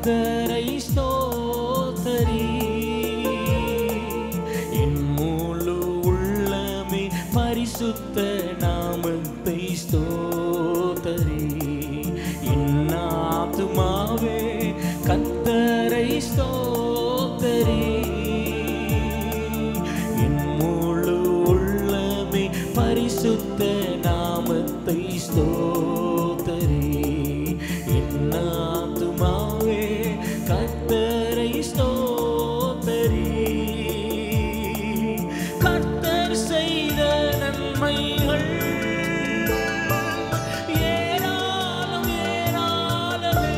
கர்த்தரை ஸ்தோத்தரி. என் முழு உள்ளமே பரிசுத்த நாமத்தை ஸ்தோத்தரி. என் ஆத்துமாவே கர்த்தரை ஸ்தோத்தரி. என் முழு உள்ளமே பரிசுத்த நாமத்தை ஸ்தோத்தரி. என் ஆத்துமாவே கர்த்தரை ஸ்தோத்தரி. கர்த்தர் செய்த நன்மைகள் ஏராளம் ஏராளமே.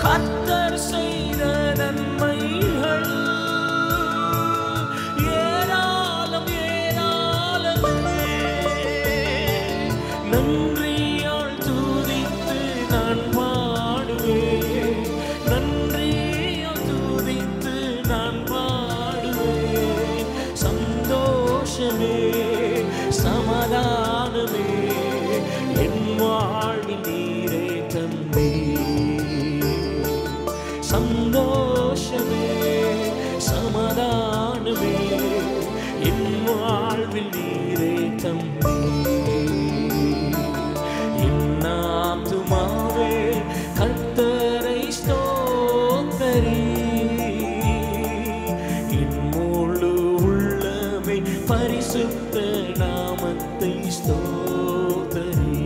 கர்த்தர் செய்த நன்மைகள் ஏராளம் ஏராளமே. நன்றியால் துதித்து நான் பாடுவேன். நன்றியால் துதித்து நான் பாடுவேன். சந்தோஷமே சமாதானமே என் வாழ்வில் நீரே தந்தே. சந்தோஷமே சமாதானமே என் வாழ்வில் நீரே தந்தே. என் ஆத்துமாவே கர்த்தரை ஸ்தோத்தரி. என் முழு உள்ளமே பரிசுத்த நாமத்தை ஸ்தோத்தரி.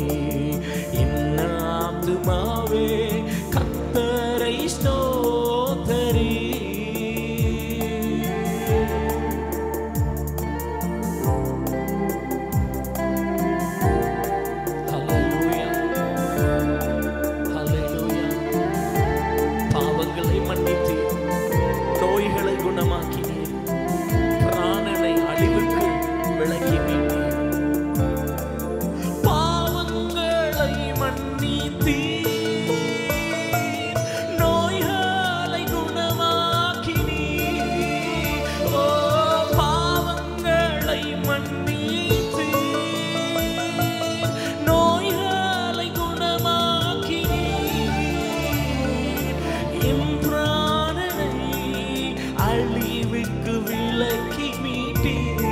என் ஆத்துமாவே கர்த்தரை ஸ்தோத்தரி. ஹல்லேலூயா ஹல்லேலூயா. பாவங்களை மன்னித்தீர், நோய்களை குணமாக்கினீர், பிராணனை அழிவுக்கு விலக்கி மீட்டீர். பாவங்களை மன்னித்தீர், நோய்களை குணமாக்கினீர். ஓ பாவங்களை மன்னித்தீர், நோய்களை குணமாக்கினீர். என் பிராணனை அழிவுக்கு விலக்கி மீட்டீர்.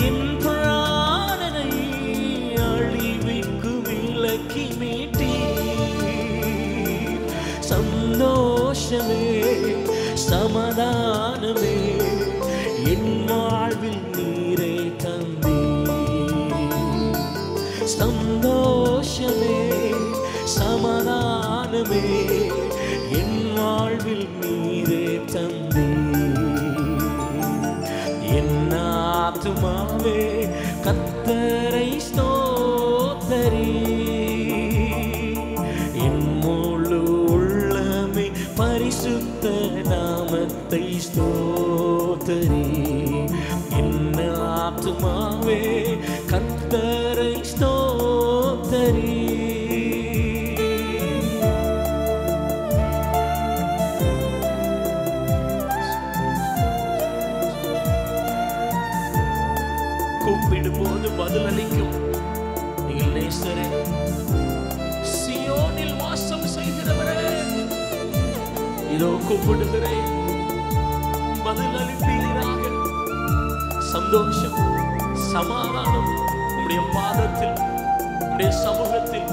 என் பிராணனை அழிவுக்கு விலக்கி மீட்டீர். சந்தோஷமே சமாதானமே என் வாழ்வில் நீரே தந்தீர். சந்தோஷமே சமாதானமே என் வாழ்வில் நீரே தந்தீர். என் ஆத்துமாவே கர்த்தரை ஸ்தோத்தரி. என் முழு உள்ளமே பரிசுத்த நாமத்தை ஸ்தோத்தரி. என் ஆத்துமாவே கர்த்தரை ஸ்தோத்தரி. கூப்பிடும்போது பதிலளிக்கும் நீங்கள் நேசரே, சியோனில் வாசம் செய்கிறவரே, இதோ கூப்பிடுகிறேன், பதிலளிப்பீராக. சந்தோஷம் சமாதானம் உம்முடைய பாதத்தில், உம்முடைய சமூகத்தில்.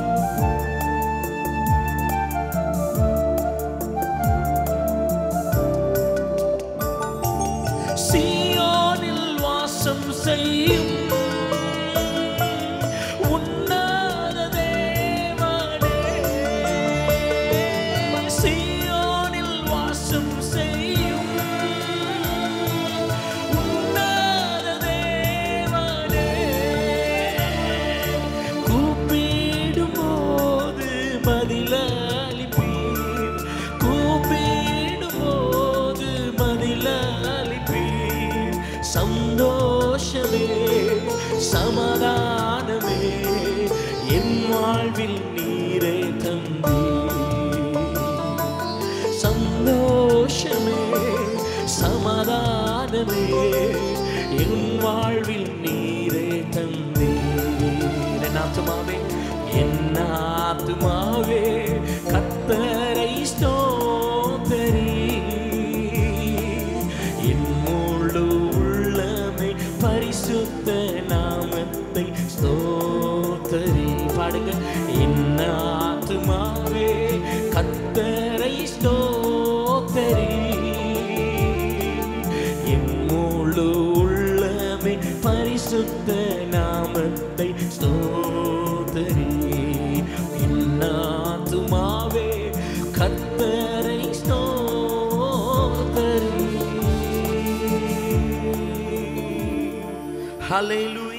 சியோனில் வாசம் செய்யும் உன்னத தேவனே. சியோனில் வாசம் செய்யும் உன்னத தேவனே. கூப்பிடும்போது பதிலளிப்பீர், கூப்பிடும்போது பதிலளிப்பீர். சந்தோஷமே சமாதானமே என் வாழ்வில் நீரே தந்தீர். சந்தோஷமே சமாதானமே என் வாழ்வில் நீரே தந்தீர். என் ஆத்துமாவே என் ஆத்துமாவே கர்த்தரை ஸ்தோத்தரி, என் முழு உள்ளமே பரிசுத்த நாமத்தை ஸ்தோத்தரி. பாடுங்க. என் ஆத்துமாவே கர்த்தரை ஸ்தோத்தரி, என் முழு உள்ளமே பரிசுத்த நாமத்தை ஸ்தோத்தரி. என் ஆத்துமாவே கர்த்தரை ஸ்தோத்தரி. ஹல்லேலூயா.